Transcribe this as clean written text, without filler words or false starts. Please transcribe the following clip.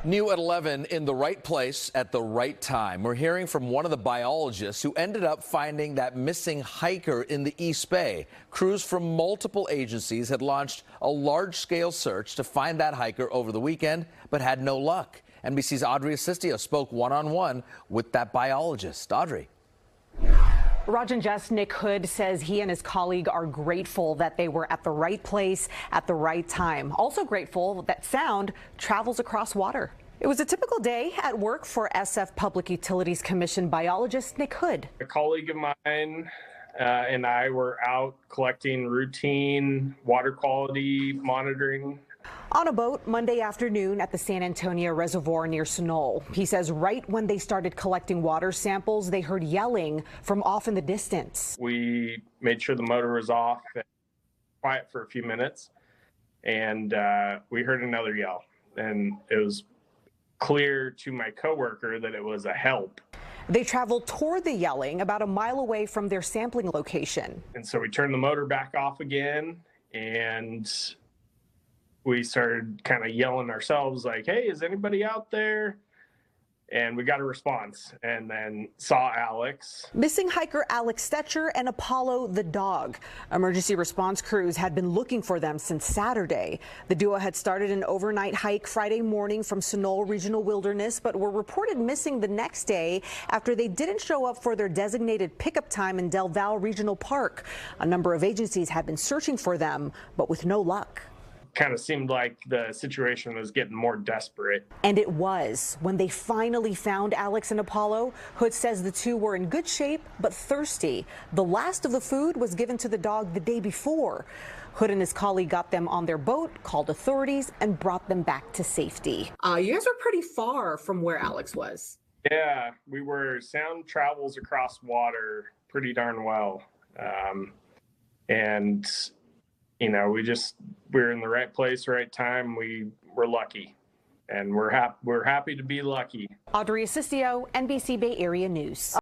New at 11, in the right place at the right time. We're hearing from one of the biologists who ended up finding that missing hiker in the East Bay. Crews from multiple agencies had launched a large-scale search to find that hiker over the weekend, but had no luck. NBC's Audrey Asistio spoke one-on-one with that biologist. Audrey. Raj and Jess, Nick Hood says he and his colleague are grateful that they were at the right place at the right time. Also grateful that sound travels across water. It was a typical day at work for SF Public Utilities Commission biologist Nick Hood. A colleague of mine and I were out collecting routine water quality monitoring. On a boat Monday afternoon at the San Antonio Reservoir near Sunol. He says right when they started collecting water samples, they heard yelling from off in the distance. We made sure the motor was off and quiet for a few minutes, and we heard another yell. And it was clear to my coworker that it was a help. They traveled toward the yelling about a mile away from their sampling location. And so we turned the motor back off again, and we started kind of yelling ourselves like, hey, is anybody out there? And we got a response and then saw Alex. Missing hiker Alex Stetcher and Apollo the dog. Emergency response crews had been looking for them since Saturday. The duo had started an overnight hike Friday morning from Sunol Regional Wilderness, but were reported missing the next day after they didn't show up for their designated pickup time in Del Valle Regional Park. A number of agencies had been searching for them, but with no luck. Kind of seemed like the situation was getting more desperate. And it was. When they finally found Alex and Apollo, Hood says the two were in good shape but thirsty. The last of the food was given to the dog the day before. Hood and his colleague got them on their boat, called authorities, and brought them back to safety. You guys were pretty far from where Alex was. Yeah, we were. Sound travels across water pretty darn well. And you know, we're in the right place, right time. We're lucky, and we're happy to be lucky. Audrey Asistio, NBC Bay Area News.